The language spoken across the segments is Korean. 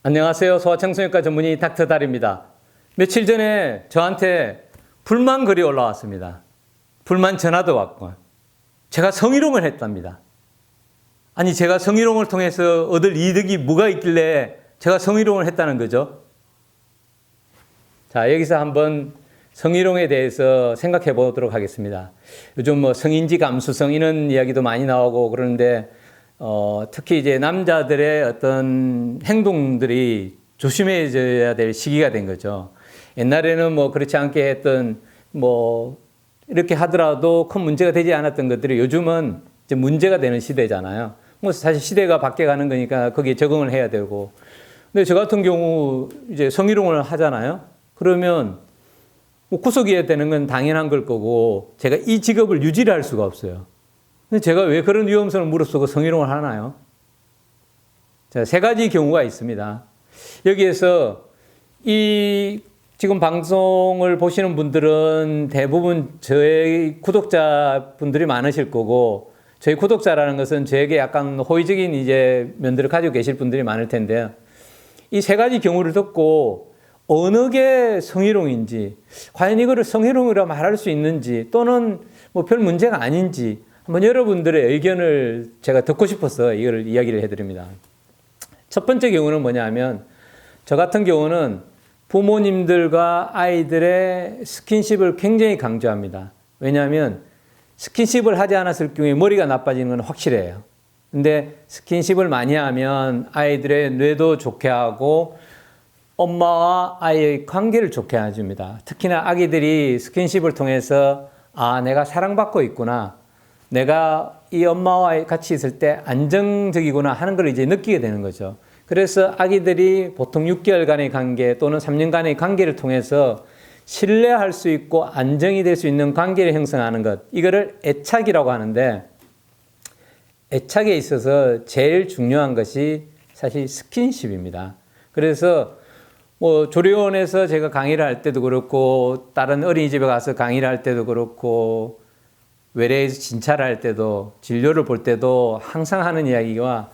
안녕하세요. 소아청소년과 전문의 닥터 달입니다. 며칠 전에 저한테 불만 글이 올라왔습니다. 불만 전화도 왔고 제가 성희롱을 했답니다. 아니 제가 성희롱을 통해서 얻을 이득이 뭐가 있길래 제가 성희롱을 했다는 거죠. 자, 여기서 한번 성희롱에 대해서 생각해 보도록 하겠습니다. 요즘 뭐 성인지 감수성 이런 이야기도 많이 나오고 그러는데 특히 이제 남자들의 어떤 행동들이 조심해져야 될 시기가 된 거죠. 옛날에는 뭐 그렇지 않게 했던 뭐 이렇게 하더라도 큰 문제가 되지 않았던 것들이 요즘은 이제 문제가 되는 시대잖아요. 뭐 사실 시대가 바뀌어가는 거니까 거기에 적응을 해야 되고. 근데 저 같은 경우 이제 성희롱을 하잖아요. 그러면 뭐 구속해야 되는 건 당연한 걸 거고 제가 이 직업을 유지를 할 수가 없어요. 근데 제가 왜 그런 위험성을 무릅쓰고 성희롱을 하나요? 자, 세 가지 경우가 있습니다. 여기에서 이 지금 방송을 보시는 분들은 대부분 저의 구독자분들이 많으실 거고, 저희 구독자라는 것은 저에게 약간 호의적인 이제 면들을 가지고 계실 분들이 많을 텐데요. 이 세 가지 경우를 듣고 어느 게 성희롱인지, 과연 이거를 성희롱이라 말할 수 있는지, 또는 뭐 별 문제가 아닌지, 한번 여러분들의 의견을 제가 듣고 싶어서 이걸 이야기를 해드립니다. 첫 번째 경우는 뭐냐면, 저 같은 경우는 부모님들과 아이들의 스킨십을 굉장히 강조합니다. 왜냐하면 스킨십을 하지 않았을 경우에 머리가 나빠지는 건 확실해요. 근데 스킨십을 많이 하면 아이들의 뇌도 좋게 하고 엄마와 아이의 관계를 좋게 해줍니다. 특히나 아기들이 스킨십을 통해서 아, 내가 사랑받고 있구나. 내가 이 엄마와 같이 있을 때 안정적이구나 하는 걸 이제 느끼게 되는 거죠. 그래서 아기들이 보통 6개월간의 관계 또는 3년간의 관계를 통해서 신뢰할 수 있고 안정이 될 수 있는 관계를 형성하는 것, 이거를 애착이라고 하는데, 애착에 있어서 제일 중요한 것이 사실 스킨십입니다. 그래서 뭐 조리원에서 제가 강의를 할 때도 그렇고, 다른 어린이집에 가서 강의를 할 때도 그렇고, 외래에서 진찰을 할 때도, 진료를 볼 때도 항상 하는 이야기가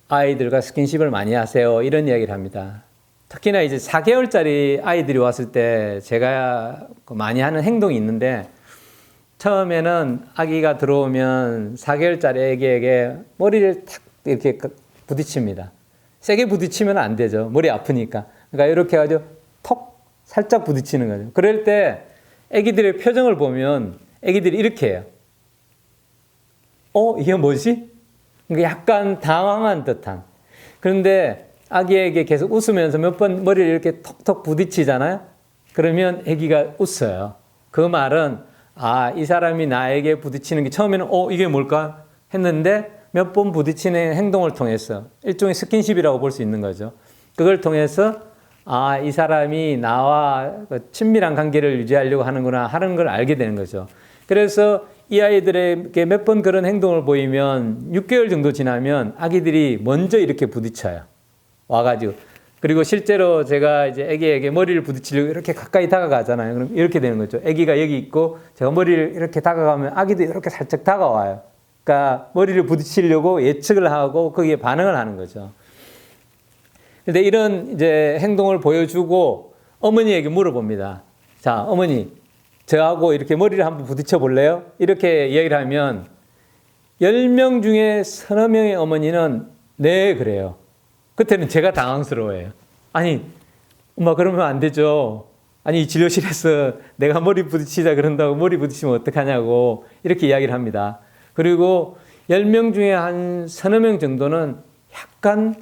아이들과 스킨십을 많이 하세요, 이런 이야기를 합니다. 특히나 이제 4개월짜리 아이들이 왔을 때 제가 많이 하는 행동이 있는데, 처음에는 아기가 들어오면 4개월짜리 애기에게 머리를 탁 이렇게 부딪힙니다. 세게 부딪히면 안 되죠. 머리 아프니까. 그러니까 이렇게 해가지고 톡 살짝 부딪히는 거죠. 그럴 때 애기들의 표정을 보면 애기들이 이렇게 해요. 이게 뭐지? 그러니까 약간 당황한 듯한. 그런데 아기에게 계속 웃으면서 몇 번 머리를 이렇게 톡톡 부딪히잖아요. 그러면 아기가 웃어요. 그 말은 아, 이 사람이 나에게 부딪히는 게 처음에는 이게 뭘까 했는데 몇 번 부딪히는 행동을 통해서 일종의 스킨십이라고 볼 수 있는 거죠. 그걸 통해서 아, 이 사람이 나와 친밀한 관계를 유지하려고 하는구나 하는 걸 알게 되는 거죠. 그래서 이 아이들에게 몇 번 그런 행동을 보이면 6개월 정도 지나면 아기들이 먼저 이렇게 부딪혀요. 와가지고. 그리고 실제로 제가 이제 아기에게 머리를 부딪히려고 이렇게 가까이 다가가잖아요. 그럼 이렇게 되는 거죠. 아기가 여기 있고 제가 머리를 이렇게 다가가면 아기도 이렇게 살짝 다가와요. 그러니까 머리를 부딪히려고 예측을 하고 거기에 반응을 하는 거죠. 근데 이런 이제 행동을 보여주고 어머니에게 물어봅니다. 자, 어머니, 저하고 이렇게 머리를 한번 부딪혀 볼래요? 이렇게 이야기를 하면 10명 중에 서너 명의 어머니는 네, 그래요. 그때는 제가 당황스러워해요. 아니, 엄마 그러면 안 되죠. 아니, 진료실에서 내가 머리 부딪히자 그런다고 머리 부딪히면 어떡하냐고 이렇게 이야기를 합니다. 그리고 10명 중에 한 서너 명 정도는 약간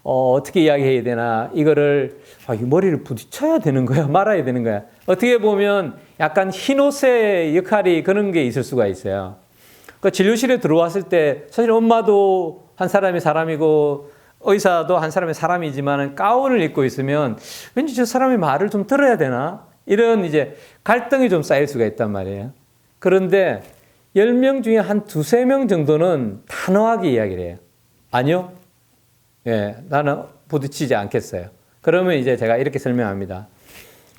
어떻게 이야기해야 되나, 이거를 이 머리를 부딪혀야 되는 거야, 말아야 되는 거야. 어떻게 보면 약간 흰옷의 역할이 그런 게 있을 수가 있어요. 그러니까 진료실에 들어왔을 때 사실 엄마도 한 사람이 사람이고 의사도 한 사람의 사람이지만 가운을 입고 있으면 왠지 저 사람의 말을 좀 들어야 되나? 이런 이제 갈등이 좀 쌓일 수가 있단 말이에요. 그런데 10명 중에 한 두세 명 정도는 단호하게 이야기를 해요. 아니요. 예, 나는 부딪히지 않겠어요. 그러면 이제 제가 이렇게 설명합니다.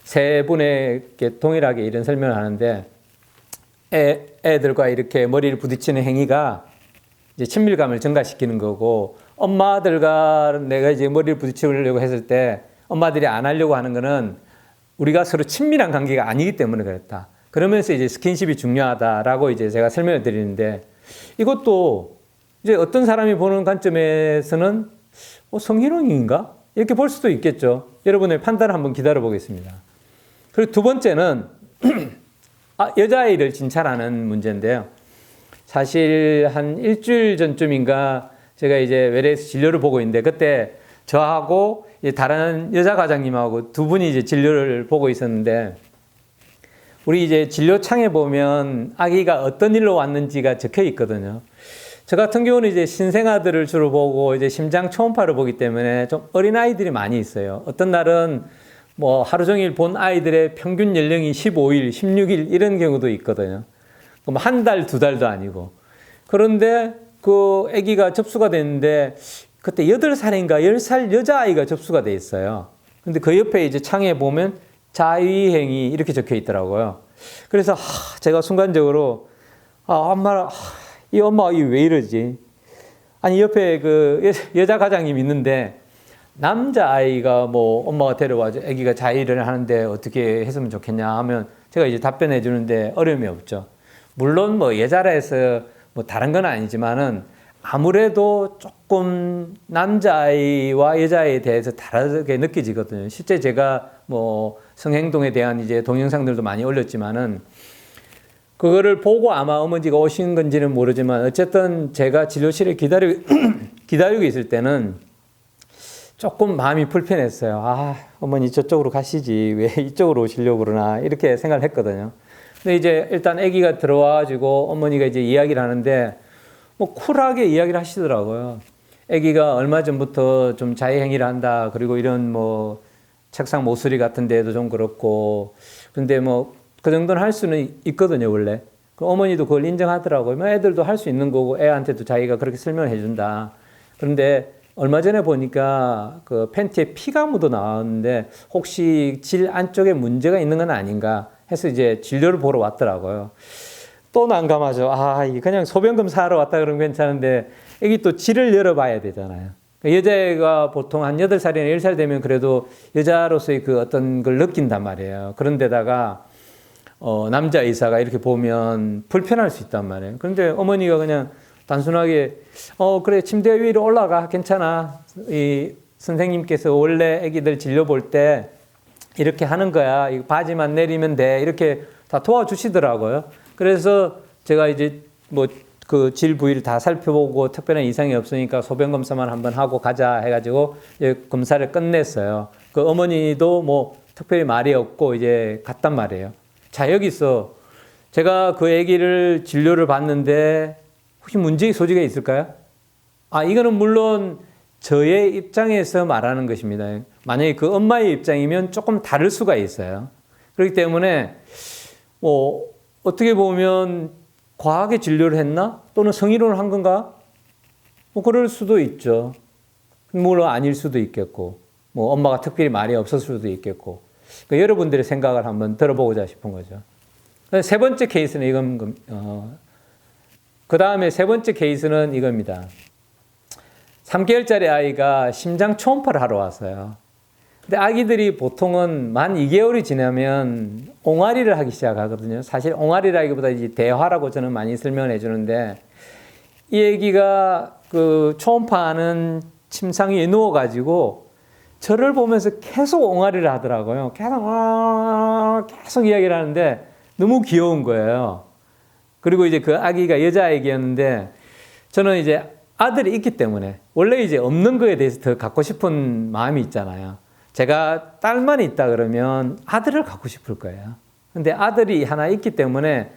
세 분에게 동일하게 이런 설명을 하는데, 애들과 이렇게 머리를 부딪히는 행위가 이제 친밀감을 증가시키는 거고, 엄마들과 내가 이제 머리를 부딪히려고 했을 때 엄마들이 안 하려고 하는 거는 우리가 서로 친밀한 관계가 아니기 때문에 그랬다. 그러면서 이제 스킨십이 중요하다라고 이제 제가 설명을 드리는데 이것도 이제 어떤 사람이 보는 관점에서는 성희롱인가? 이렇게 볼 수도 있겠죠. 여러분의 판단을 한번 기다려 보겠습니다. 그리고 두 번째는 여자아이를 진찰하는 문제인데요. 사실 한 일주일 전쯤인가 제가 이제 외래에서 진료를 보고 있는데 그때 저하고 다른 여자 과장님하고 두 분이 이제 진료를 보고 있었는데 우리 이제 진료창에 보면 아기가 어떤 일로 왔는지가 적혀 있거든요. 저 같은 경우는 이제 신생아들을 주로 보고 이제 심장 초음파를 보기 때문에 좀 어린 아이들이 많이 있어요. 어떤 날은 뭐 하루 종일 본 아이들의 평균 연령이 15일, 16일 이런 경우도 있거든요. 그럼 한 달, 두 달도 아니고. 그런데 그 아기가 접수가 됐는데 그때 8살인가 10살 여자아이가 접수가 돼 있어요. 근데 그 옆에 이제 창에 보면 자위행위 이렇게 적혀 있더라고요. 그래서 제가 순간적으로 이 엄마가 왜 이러지? 아니 옆에 그 여자 과장님 있는데 남자아이가 뭐 엄마가 데려와서 아기가 자위를 하는데 어떻게 했으면 좋겠냐 하면 제가 이제 답변해 주는데 어려움이 없죠. 물론 뭐 여자라 해서 뭐 다른 건 아니지만은 아무래도 조금 남자아이와 여자아이에 대해서 다르게 느껴지거든요. 실제 제가 뭐 성행동에 대한 이제 동영상들도 많이 올렸지만은 그거를 보고 아마 어머니가 오신 건지는 모르지만 어쨌든 제가 진료실에 기다리고 있을 때는 조금 마음이 불편했어요. 어머니 저쪽으로 가시지 왜 이쪽으로 오시려고 그러나 이렇게 생각을 했거든요. 근데 이제 일단 아기가 들어와가지고 어머니가 이제 이야기를 하는데 뭐 쿨하게 이야기를 하시더라고요. 아기가 얼마 전부터 좀 자해행위를 한다. 그리고 이런 뭐 책상 모서리 같은 데도 좀 그렇고 근데 뭐 그 정도는 할 수는 있거든요, 원래. 어머니도 그걸 인정하더라고요. 애들도 할 수 있는 거고 애한테도 자기가 그렇게 설명을 해준다. 그런데 얼마 전에 보니까 그 팬티에 피가 묻어 나왔는데 혹시 질 안쪽에 문제가 있는 건 아닌가 해서 이제 진료를 보러 왔더라고요. 또 난감하죠. 이게 그냥 소변 검사하러 왔다 그러면 괜찮은데 이게 또 질을 열어봐야 되잖아요. 여자가 보통 한 8살이나 10살 되면 그래도 여자로서의 그 어떤 걸 느낀단 말이에요. 그런데다가 남자 의사가 이렇게 보면 불편할 수 있단 말이에요. 그런데 어머니가 그냥 단순하게 그래 침대 위로 올라가 괜찮아. 이 선생님께서 원래 아기들 진료 볼 때 이렇게 하는 거야. 이 바지만 내리면 돼. 이렇게 다 도와주시더라고요. 그래서 제가 이제 뭐 그 질 부위를 다 살펴보고 특별한 이상이 없으니까 소변 검사만 한번 하고 가자 해가지고 이제 검사를 끝냈어요. 그 어머니도 뭐 특별히 말이 없고 이제 갔단 말이에요. 자, 여기서 제가 그 아기를 진료를 받는데 혹시 문제의 소지가 있을까요? 이거는 물론 저의 입장에서 말하는 것입니다. 만약에 그 엄마의 입장이면 조금 다를 수가 있어요. 그렇기 때문에 뭐 어떻게 보면 과하게 진료를 했나? 또는 성희롱을 한 건가? 뭐 그럴 수도 있죠. 물론 아닐 수도 있겠고 뭐 엄마가 특별히 말이 없었을 수도 있겠고 그러니까 여러분들의 생각을 한번 들어보고자 싶은 거죠. 세 번째 케이스는 그 다음에 세 번째 케이스는 이겁니다. 3개월짜리 아이가 심장 초음파를 하러 왔어요. 근데 아기들이 보통은 만 2개월이 지나면 옹알이를 하기 시작하거든요. 사실 옹알이라기보다 이제 대화라고 저는 많이 설명을 해주는데 이 아기가 그 초음파하는 침상 위에 누워가지고 저를 보면서 계속 옹알이를 하더라고요. 계속 이야기를 하는데 너무 귀여운 거예요. 그리고 이제 그 아기가 여자아기였는데 저는 이제 아들이 있기 때문에 원래 이제 없는 거에 대해서 더 갖고 싶은 마음이 있잖아요. 제가 딸만 있다 그러면 아들을 갖고 싶을 거예요. 근데 아들이 하나 있기 때문에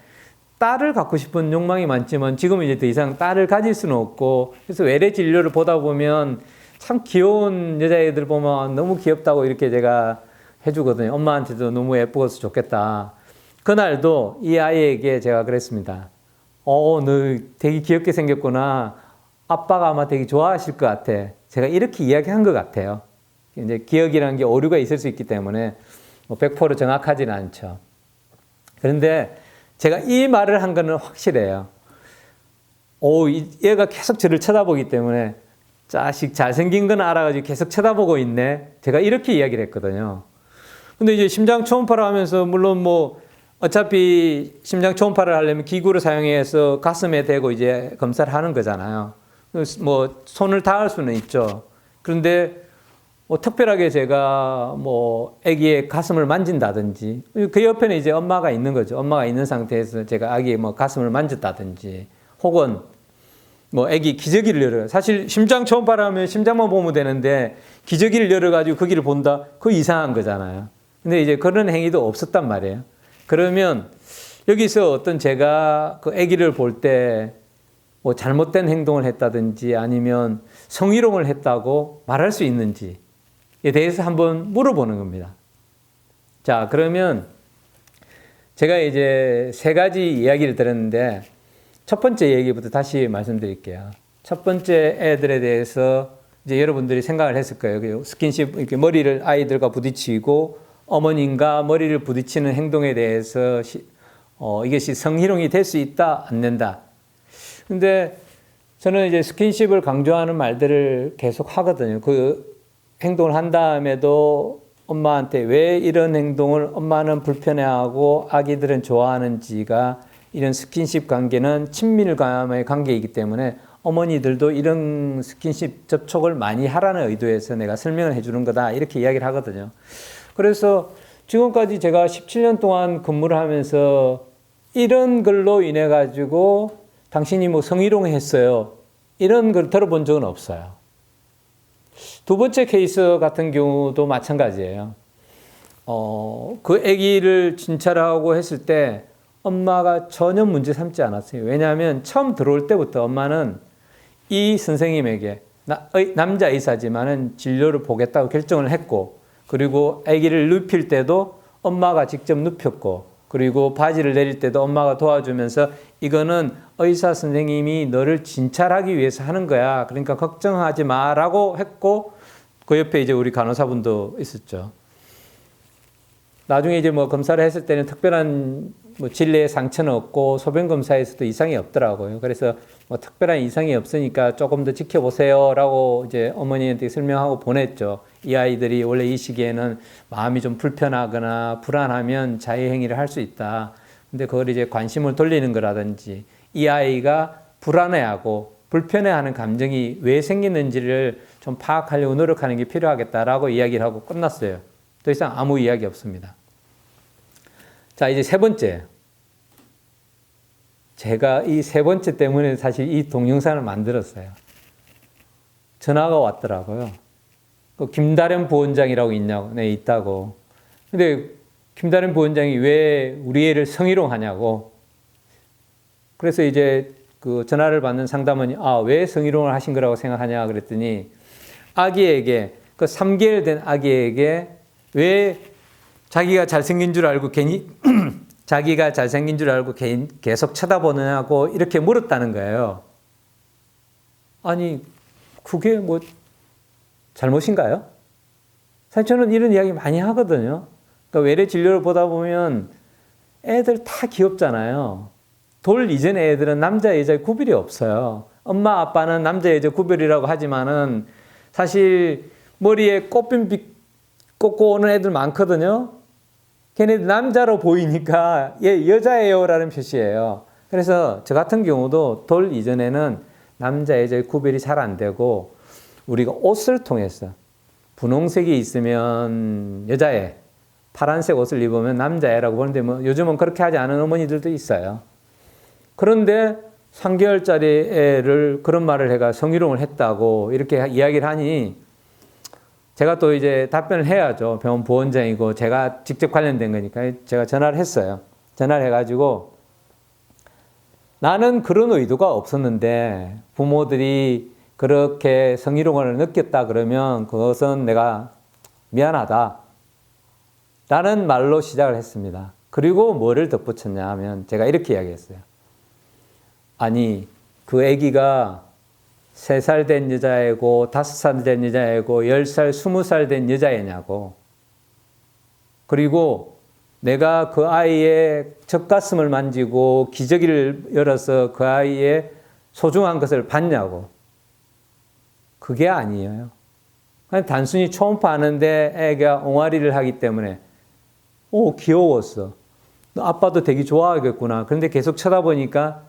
딸을 갖고 싶은 욕망이 많지만 지금은 이제 더 이상 딸을 가질 수는 없고 그래서 외래 진료를 보다 보면 참 귀여운 여자애들 보면 너무 귀엽다고 이렇게 제가 해주거든요. 엄마한테도 너무 예쁘어서 좋겠다. 그날도 이 아이에게 제가 그랬습니다. 너 되게 귀엽게 생겼구나. 아빠가 아마 되게 좋아하실 것 같아. 제가 이렇게 이야기한 것 같아요. 이제 기억이라는 게 오류가 있을 수 있기 때문에 100% 정확하지는 않죠. 그런데 제가 이 말을 한 거는 확실해요. 얘가 계속 저를 쳐다보기 때문에 자식 잘생긴 건 알아가지고 계속 쳐다보고 있네. 제가 이렇게 이야기를 했거든요. 근데 이제 심장 초음파를 하면서 물론 뭐 어차피 심장 초음파를 하려면 기구를 사용해서 가슴에 대고 이제 검사를 하는 거잖아요. 뭐 손을 닿을 수는 있죠. 그런데 뭐 특별하게 제가 뭐 아기의 가슴을 만진다든지 그 옆에는 이제 엄마가 있는 거죠. 엄마가 있는 상태에서 제가 아기의 뭐 가슴을 만졌다든지 혹은 뭐 아기 기저귀를 열어요. 사실 심장 초음파를 하면 심장만 보면 되는데 기저귀를 열어가지고 거기를 본다? 그거 이상한 거잖아요. 근데 이제 그런 행위도 없었단 말이에요. 그러면 여기서 어떤 제가 그 아기를 볼 때 뭐 잘못된 행동을 했다든지 아니면 성희롱을 했다고 말할 수 있는지에 대해서 한번 물어보는 겁니다. 자, 그러면 제가 이제 세 가지 이야기를 들었는데 첫 번째 얘기부터 다시 말씀드릴게요. 첫 번째 애들에 대해서 이제 여러분들이 생각을 했을 거예요. 스킨십, 이렇게 머리를 아이들과 부딪히고 어머님과 머리를 부딪히는 행동에 대해서 이것이 성희롱이 될 수 있다, 안 된다. 근데 저는 이제 스킨십을 강조하는 말들을 계속 하거든요. 그 행동을 한 다음에도 엄마한테 왜 이런 행동을 엄마는 불편해하고 아기들은 좋아하는지가 이런 스킨십 관계는 친밀감의 관계이기 때문에 어머니들도 이런 스킨십 접촉을 많이 하라는 의도에서 내가 설명을 해주는 거다. 이렇게 이야기를 하거든요. 그래서 지금까지 제가 17년 동안 근무를 하면서 이런 걸로 인해 가지고 당신이 뭐 성희롱 했어요. 이런 걸 들어본 적은 없어요. 두 번째 케이스 같은 경우도 마찬가지예요. 그 아기를 진찰하고 했을 때 엄마가 전혀 문제 삼지 않았어요. 왜냐하면 처음 들어올 때부터 엄마는 이 선생님에게 남자 의사지만은 진료를 보겠다고 결정을 했고, 그리고 아기를 눕힐 때도 엄마가 직접 눕혔고, 그리고 바지를 내릴 때도 엄마가 도와주면서 이거는 의사 선생님이 너를 진찰하기 위해서 하는 거야. 그러니까 걱정하지 마라고 했고, 그 옆에 이제 우리 간호사분도 있었죠. 나중에 이제 뭐 검사를 했을 때는 특별한 뭐 질내에 상처는 없고 소변 검사에서도 이상이 없더라고요. 그래서 뭐 특별한 이상이 없으니까 조금 더 지켜보세요라고 이제 어머니한테 설명하고 보냈죠. 이 아이들이 원래 이 시기에는 마음이 좀 불편하거나 불안하면 자해행위를 할 수 있다. 근데 그걸 이제 관심을 돌리는 거라든지 이 아이가 불안해하고 불편해하는 감정이 왜 생기는지를 좀 파악하려고 노력하는 게 필요하겠다라고 이야기를 하고 끝났어요. 더 이상 아무 이야기 없습니다. 자, 이제 세 번째. 제가 이 세 번째 때문에 사실 이 동영상을 만들었어요. 전화가 왔더라고요. 그 김다련 부원장이라고 있냐고, 네, 있다고. 근데 김다련 부원장이 왜 우리 애를 성희롱 하냐고. 그래서 이제 그 전화를 받는 상담원이 왜 성희롱을 하신 거라고 생각하냐 그랬더니 아기에게, 그 3개월 된 아기에게 왜 자기가 잘생긴 줄 알고 자기가 잘생긴 줄 알고 계속 쳐다보느냐고 이렇게 물었다는 거예요. 아니, 그게 뭐 잘못인가요? 사실 저는 이런 이야기 많이 하거든요. 그러니까 외래 진료를 보다 보면 애들 다 귀엽잖아요. 돌 이전의 애들은 남자, 여자의 구별이 없어요. 엄마, 아빠는 남자, 여자 구별이라고 하지만은 사실 머리에 꽃핀 꽂고 오는 애들 많거든요. 걔네들 남자로 보이니까 얘 여자예요라는 표시예요. 그래서 저 같은 경우도 돌 이전에는 남자, 여자의 구별이 잘 안 되고 우리가 옷을 통해서 분홍색이 있으면 여자애, 파란색 옷을 입으면 남자애라고 보는데 뭐 요즘은 그렇게 하지 않은 어머니들도 있어요. 그런데 3개월짜리 애를 그런 말을 해가 성희롱을 했다고 이렇게 이야기를 하니 제가 또 이제 답변을 해야죠. 병원 부원장이고 제가 직접 관련된 거니까 제가 전화를 했어요. 전화를 해가지고 나는 그런 의도가 없었는데 부모들이 그렇게 성희롱을 느꼈다 그러면 그것은 내가 미안하다 라는 말로 시작을 했습니다. 그리고 뭐를 덧붙였냐 하면 제가 이렇게 이야기했어요. 아니, 그 아기가 3살 된 여자애고 5살 된 여자애고 10살, 20살 된 여자애냐고. 그리고 내가 그 아이의 젖가슴을 만지고 기저귀를 열어서 그 아이의 소중한 것을 봤냐고. 그게 아니에요. 그냥 단순히 초음파 하는데 애가 옹알이를 하기 때문에 귀여웠어. 아빠도 되게 좋아하겠구나. 그런데 계속 쳐다보니까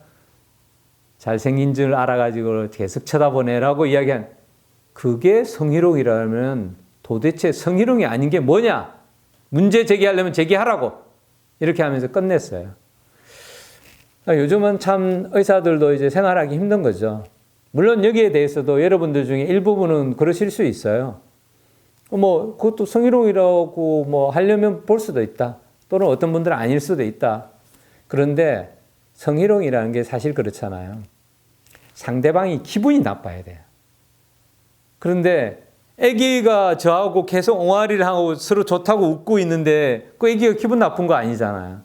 잘생긴 줄 알아가지고 계속 쳐다보네라고 이야기한, 그게 성희롱이라면 도대체 성희롱이 아닌 게 뭐냐? 문제 제기하려면 제기하라고. 이렇게 하면서 끝냈어요. 요즘은 참 의사들도 이제 생활하기 힘든 거죠. 물론 여기에 대해서도 여러분들 중에 일부분은 그러실 수 있어요. 그것도 성희롱이라고 하려면 볼 수도 있다. 또는 어떤 분들은 아닐 수도 있다. 그런데 성희롱이라는 게 사실 그렇잖아요. 상대방이 기분이 나빠야 돼요. 그런데 아기가 저하고 계속 옹알이를 하고 서로 좋다고 웃고 있는데 그 아기가 기분 나쁜 거 아니잖아요.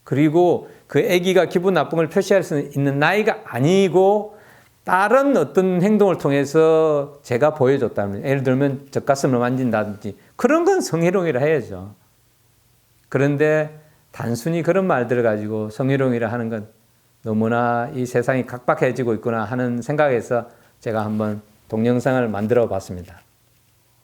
그리고 그 아기가 기분 나쁜 걸 표시할 수 있는 나이가 아니고 다른 어떤 행동을 통해서 제가 보여줬다면, 예를 들면 젖가슴을 만진다든지, 그런 건 성희롱이라 해야죠. 그런데 단순히 그런 말들을 가지고 성희롱이라 하는 건 너무나 이 세상이 각박해지고 있구나 하는 생각에서 제가 한번 동영상을 만들어 봤습니다.